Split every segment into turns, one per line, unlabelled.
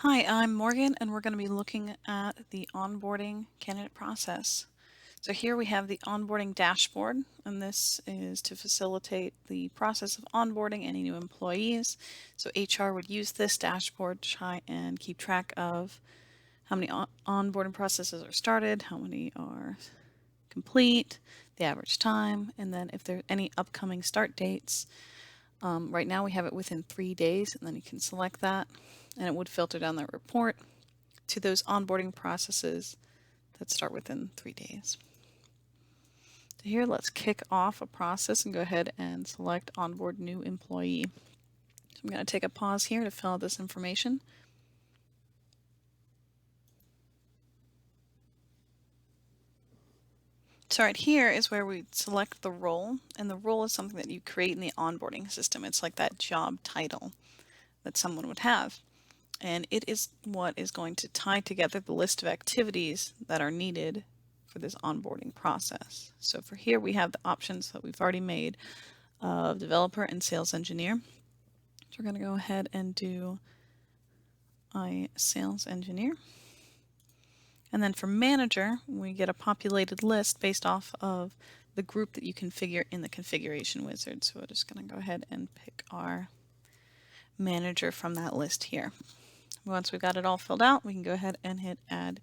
Hi, I'm Morgan, and we're going to be looking at the onboarding candidate process. So here we have the onboarding dashboard, and this is to facilitate the process of onboarding any new employees. So HR would use this dashboard to try and keep track of how many onboarding processes are started, how many are complete, the average time, and then if there are any upcoming start dates. Right now we have it within 3 days, and then you can select that, and it would filter down that report to those onboarding processes that start within 3 days. So here, let's kick off a process and go ahead and select onboard new employee. So I'm going to take a pause here to fill out this information. So right here is where we select the role, and the role is something that you create in the onboarding system. It's like that job title that someone would have. And it is what is going to tie together the list of activities that are needed for this onboarding process. So for here we have the options that we've already made of developer and sales engineer. So we're going to go ahead and do a sales engineer. And then for manager, we get a populated list based off of the group that you configure in the configuration wizard. So we're just going to go ahead and pick our manager from that list here. Once we've got it all filled out, we can go ahead and hit add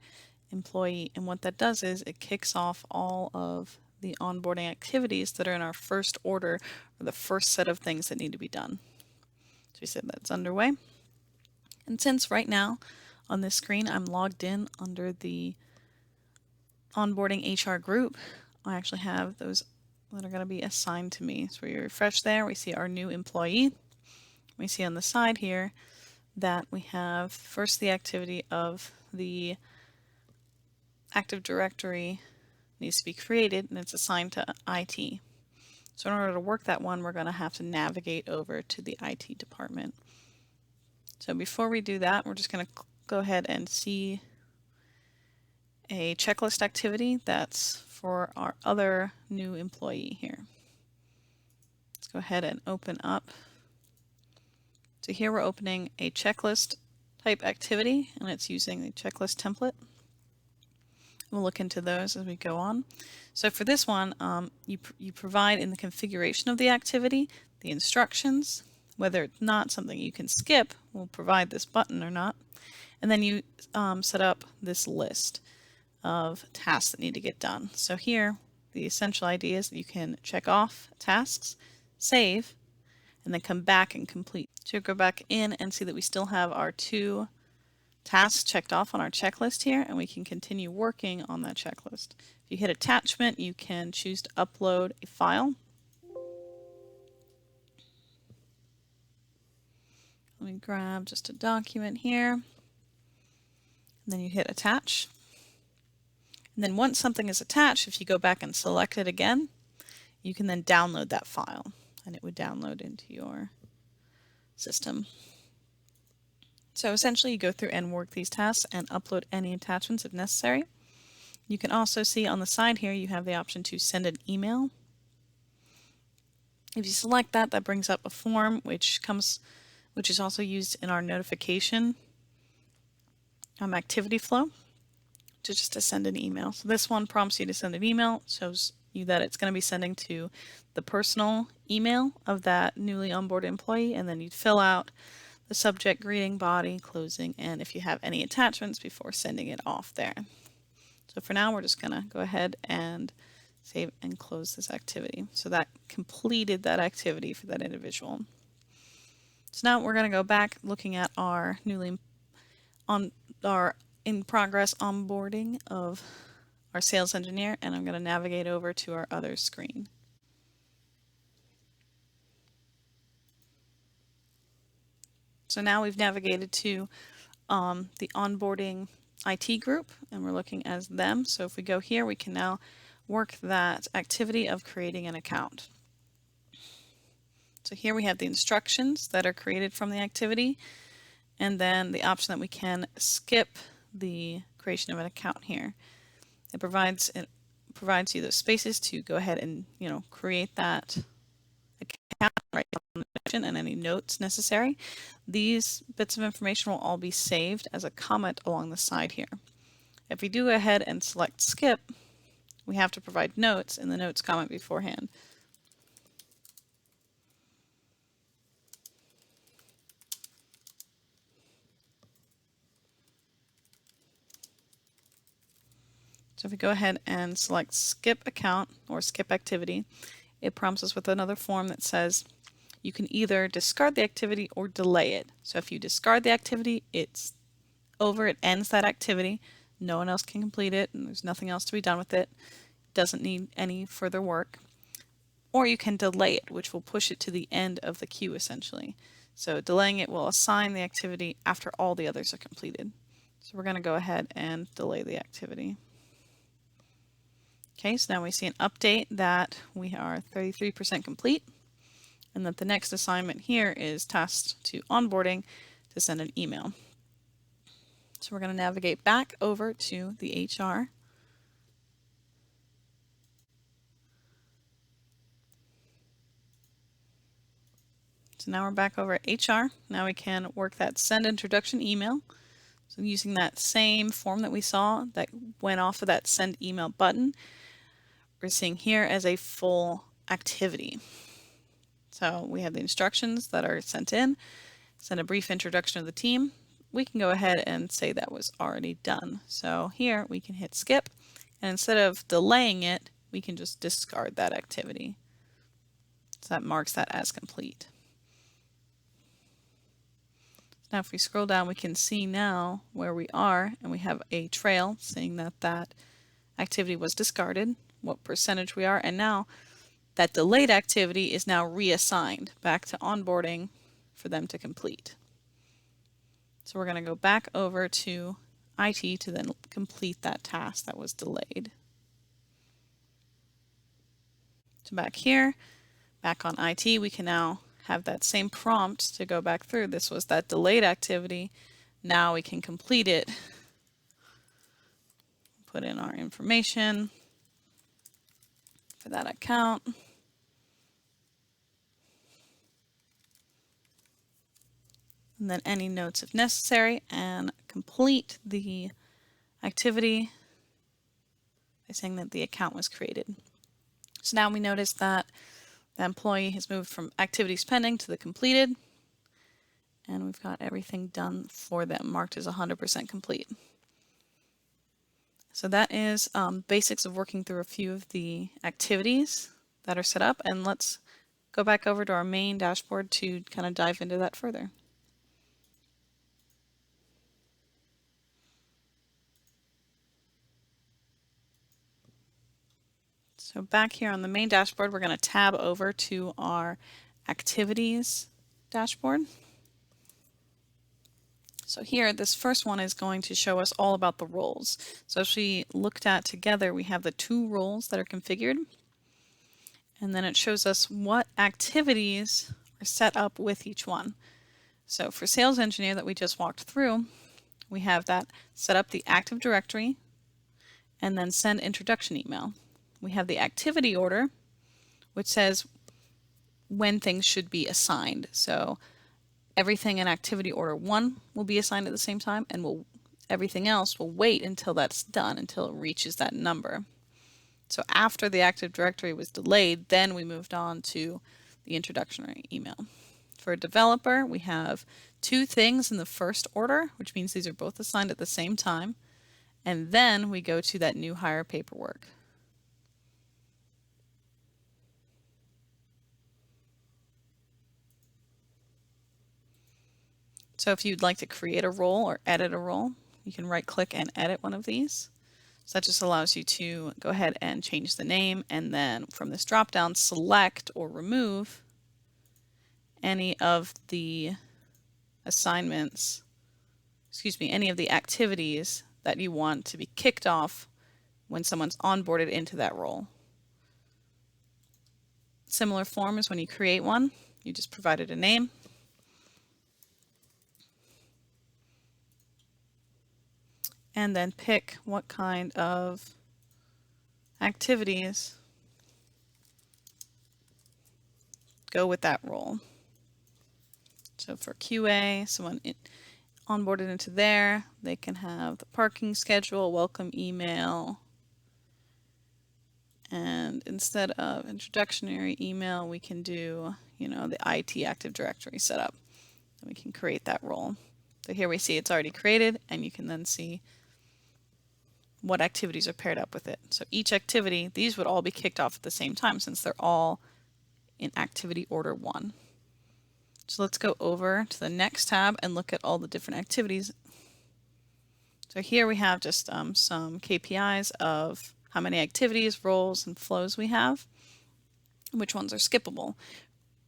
employee. And what that does is it kicks off all of the onboarding activities that are in our first order, or the first set of things that need to be done. So we said that's underway. And since right now on this screen I'm logged in under the onboarding HR group, I actually have those that are going to be assigned to me. So we refresh there, we see our new employee. We see on the side here that we have first the activity of the Active Directory needs to be created, and it's assigned to IT. So in order to work that one, we're going to have to navigate over to the IT department. So before we do that, we're just going to go ahead and see a checklist activity that's for our other new employee here. Let's go ahead and open up. So here we're opening a checklist type activity, and it's using the checklist template. We'll look into those as we go on. So for this one, you provide in the configuration of the activity the instructions, whether it's not something you can skip, we'll provide this button or not. And then you set up this list of tasks that need to get done. So here, the essential idea is that you can check off tasks, save, and then come back and complete. So go back in and see that we still have our 2 tasks checked off on our checklist here, and we can continue working on that checklist. If you hit attachment, you can choose to upload a file. Let me grab just a document here, and then you hit attach. And then once something is attached, if you go back and select it again, you can then download that file, and it would download into your system. So essentially you go through and work these tasks and upload any attachments if necessary. You can also see on the side here you have the option to send an email. If you select that, that brings up a form which is also used in our notification activity flow to send an email. So this one prompts you to send an email, shows you that it's going to be sending to the personal email of that newly onboarded employee, and then you'd fill out the subject, greeting, body, closing, and if you have any attachments before sending it off there. So for now, we're just going to go ahead and save and close this activity. So that completed that activity for that individual. So now we're going to go back looking at our in progress onboarding of our sales engineer, and I'm going to navigate over to our other screen. So now we've navigated to the onboarding IT group, and we're looking as them. So if we go here, we can now work that activity of creating an account. So here we have the instructions that are created from the activity, and then the option that we can skip the creation of an account here. It provides you those spaces to go ahead and create that account right on the introduction and any notes necessary. These bits of information will all be saved as a comment along the side here. If we do go ahead and select skip, we have to provide notes in the notes comment beforehand. So if we go ahead and select skip account or skip activity, it prompts us with another form that says you can either discard the activity or delay it. So if you discard the activity, it's over, it ends that activity. No one else can complete it and there's nothing else to be done with it. Doesn't need any further work. Or you can delay it, which will push it to the end of the queue essentially. So delaying it will assign the activity after all the others are completed. So we're going to go ahead and delay the activity. Okay, so now we see an update that we are 33% complete and that the next assignment here is tasked to onboarding to send an email. So we're going to navigate back over to the HR. So now we're back over at HR. Now we can work that send introduction email. So using that same form that we saw that went off of that send email button, we're seeing here as a full activity. So we have the instructions that are sent in, send a brief introduction of the team. We can go ahead and say that was already done. So here we can hit skip, and instead of delaying it, we can just discard that activity. So that marks that as complete. Now if we scroll down, we can see now where we are, and we have a trail saying that that activity was discarded, what percentage we are, and now that delayed activity is now reassigned back to onboarding for them to complete. So we're going to go back over to IT to then complete that task that was delayed. So back here, back on IT, we can now have that same prompt to go back through. This was that delayed activity. Now we can complete it. Put in our information for that account. And then any notes if necessary, and complete the activity by saying that the account was created. So now we notice that the employee has moved from activities pending to the completed, and we've got everything done for them, marked as 100% complete. So that is basics of working through a few of the activities that are set up, and let's go back over to our main dashboard to kind of dive into that further. So back here on the main dashboard, we're going to tab over to our activities dashboard. So here, this first one is going to show us all about the roles. So as we looked at together, we have the 2 roles that are configured. And then it shows us what activities are set up with each one. So for sales engineer that we just walked through, we have that set up the Active Directory and then send introduction email. We have the activity order, which says when things should be assigned. So everything in activity order 1 will be assigned at the same time, and everything else will wait until that's done, until it reaches that number. So after the Active Directory was delayed, then we moved on to the introductory email. For a developer, we have 2 things in the first order, which means these are both assigned at the same time, and then we go to that new hire paperwork. So if you'd like to create a role or edit a role, you can right click and edit one of these. So that just allows you to go ahead and change the name, and then from this drop down select or remove any of the assignments, any of the activities that you want to be kicked off when someone's onboarded into that role. Similar form as when you create one, you just provided a name. And then pick what kind of activities go with that role. So for QA, someone onboarded into there, they can have the parking schedule, welcome email, and instead of introductory email, we can do, the IT Active Directory setup. And we can create that role. So here we see it's already created, and you can then see what activities are paired up with it. So each activity, these would all be kicked off at the same time since they're all in activity order 1. So let's go over to the next tab and look at all the different activities. So here we have just some KPIs of how many activities, roles, and flows we have, which ones are skippable.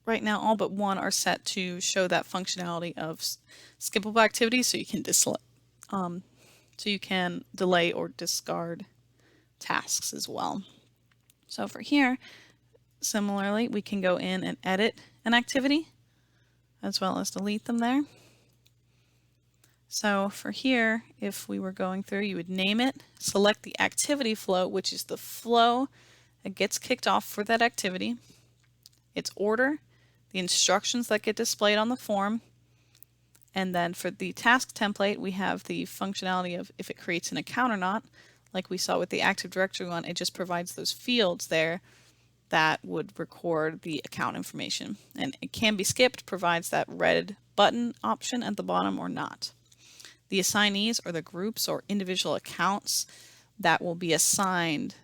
Right now, all but one are set to show that functionality of skippable activities, so you can delay or discard tasks as well. So for here, similarly, we can go in and edit an activity as well as delete them there. So for here, if we were going through, you would name it, select the activity flow, which is the flow that gets kicked off for that activity, its order, the instructions that get displayed on the form, and then for the task template, we have the functionality of if it creates an account or not. Like we saw with the Active Directory one, it just provides those fields there that would record the account information. And it can be skipped, provides that red button option at the bottom or not. The assignees are the groups or individual accounts that will be assigned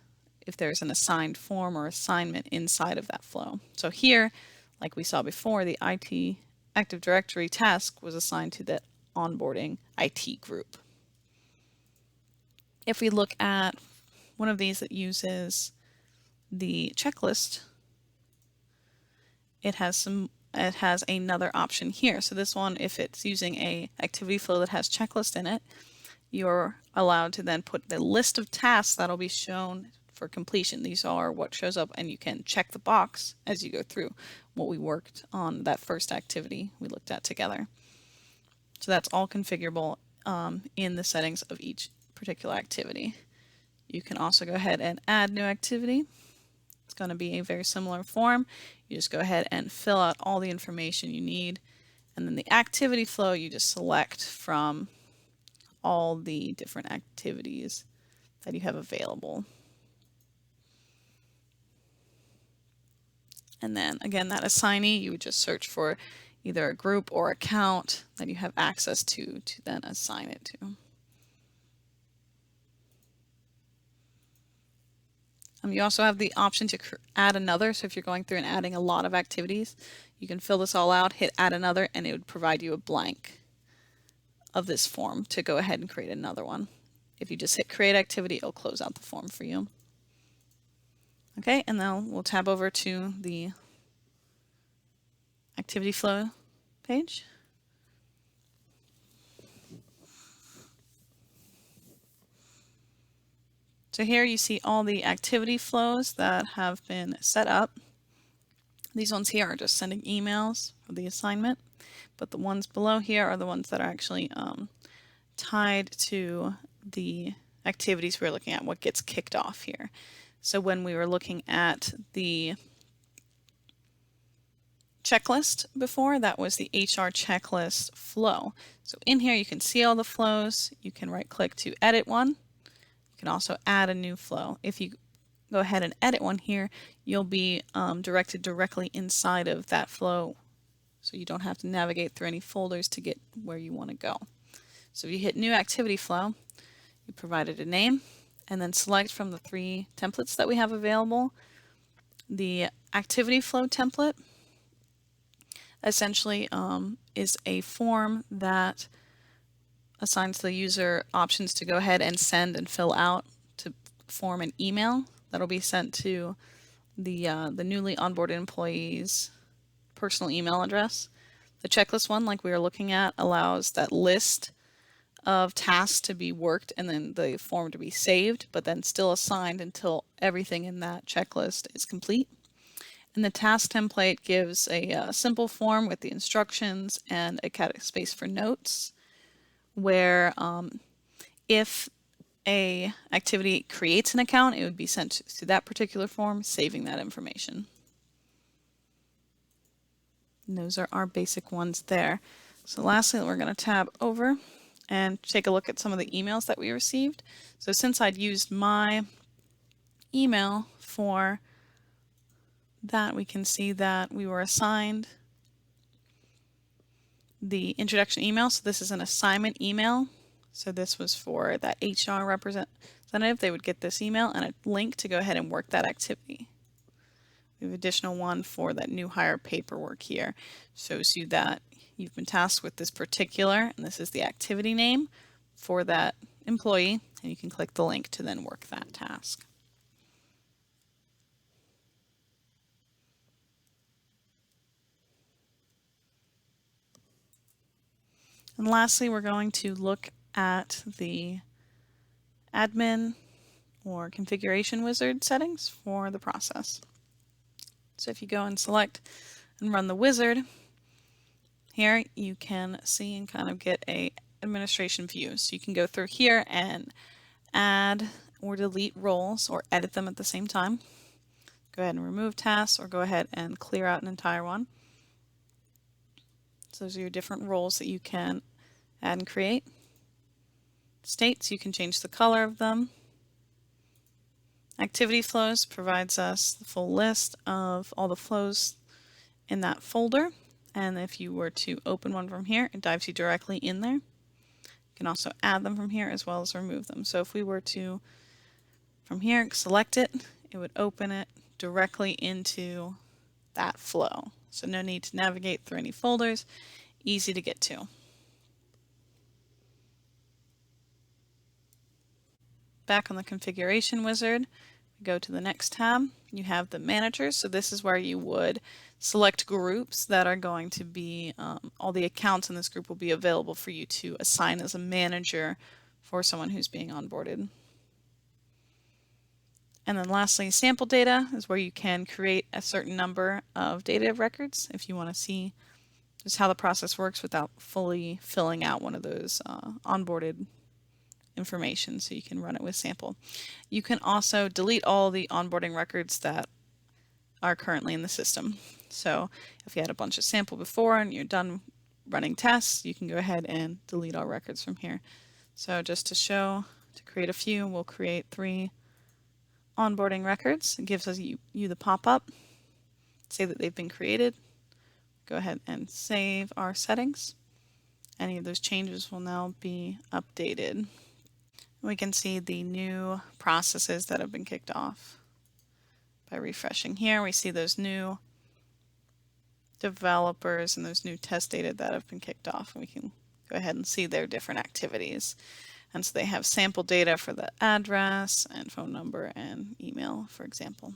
if there's an assigned form or assignment inside of that flow. So here, like we saw before, the IT Active Directory task was assigned to the onboarding IT group. If we look at one of these that uses the checklist, it has another option here. So this one, if it's using a activity flow that has checklist in it, you're allowed to then put the list of tasks that'll be shown for completion. These are what shows up, and you can check the box as you go through what we worked on that first activity we looked at together. So that's all configurable in the settings of each particular activity. You can also go ahead and add new activity. It's going to be a very similar form. You just go ahead and fill out all the information you need, and then the activity flow you just select from all the different activities that you have available. And then again, that assignee, you would just search for either a group or account that you have access to then assign it to. You also have the option to add another. So if you're going through and adding a lot of activities, you can fill this all out, hit add another, and it would provide you a blank of this form to go ahead and create another one. If you just hit create activity, it'll close out the form for you. Okay, and now we'll tab over to the activity flow page. So here you see all the activity flows that have been set up. These ones here are just sending emails for the assignment, but the ones below here are the ones that are actually tied to the activities we're looking at, what gets kicked off here. So when we were looking at the checklist before, that was the HR checklist flow. So in here you can see all the flows. You can right click to edit one. You can also add a new flow. If you go ahead and edit one here, you'll be directed directly inside of that flow, so you don't have to navigate through any folders to get where you want to go. So if you hit new activity flow, you provided a name, and then select from the 3 templates that we have available. The activity flow template essentially is a form that assigns the user options to go ahead and send and fill out to form an email that'll be sent to the newly onboarded employee's personal email address. The checklist one, like we were looking at, allows that list of tasks to be worked and then the form to be saved, but then still assigned until everything in that checklist is complete. And the task template gives a simple form with the instructions and a space for notes, where if a activity creates an account, it would be sent to that particular form, saving that information. And those are our basic ones there. So lastly, we're going to tab over and take a look at some of the emails that we received. So since I'd used my email for that, we can see that we were assigned the introduction email. So this is an assignment email. So this was for that HR representative. They would get this email and a link to go ahead and work that activity. We have additional one for that new hire paperwork here. Shows you that you've been tasked with this particular, and this is the activity name for that employee, and you can click the link to then work that task. And lastly, we're going to look at the admin or configuration wizard settings for the process. So if you go and select and run the wizard, here you can see and kind of get a administration view. So you can go through here and add or delete roles or edit them at the same time. Go ahead and remove tasks or go ahead and clear out an entire one. So those are your different roles that you can add and create. States, you can change the color of them. Activity flows provides us the full list of all the flows in that folder. And if you were to open one from here, it dives you directly in there. You can also add them from here as well as remove them. So if we were to, from here, select it, it would open it directly into that flow. So no need to navigate through any folders, easy to get to. Back on the configuration wizard, we go to the next tab. You have the managers. So this is where you would select groups that are going to be, all the accounts in this group will be available for you to assign as a manager for someone who's being onboarded. And then lastly, sample data is where you can create a certain number of data records if you want to see just how the process works without fully filling out one of those onboarded information, so you can run it with sample. You can also delete all the onboarding records that are currently in the system. So if you had a bunch of sample before and you're done running tests, you can go ahead and delete all records from here. So just to show, to create a few, we'll create 3 onboarding records. It gives us you the pop-up, say that they've been created. Go ahead and save our settings. Any of those changes will now be updated. We can see the new processes that have been kicked off. By refreshing here, we see those new developers and those new test data that have been kicked off. And we can go ahead and see their different activities. And so they have sample data for the address and phone number and email, for example.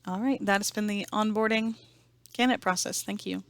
All right, that has been the onboarding candidate process. Thank you.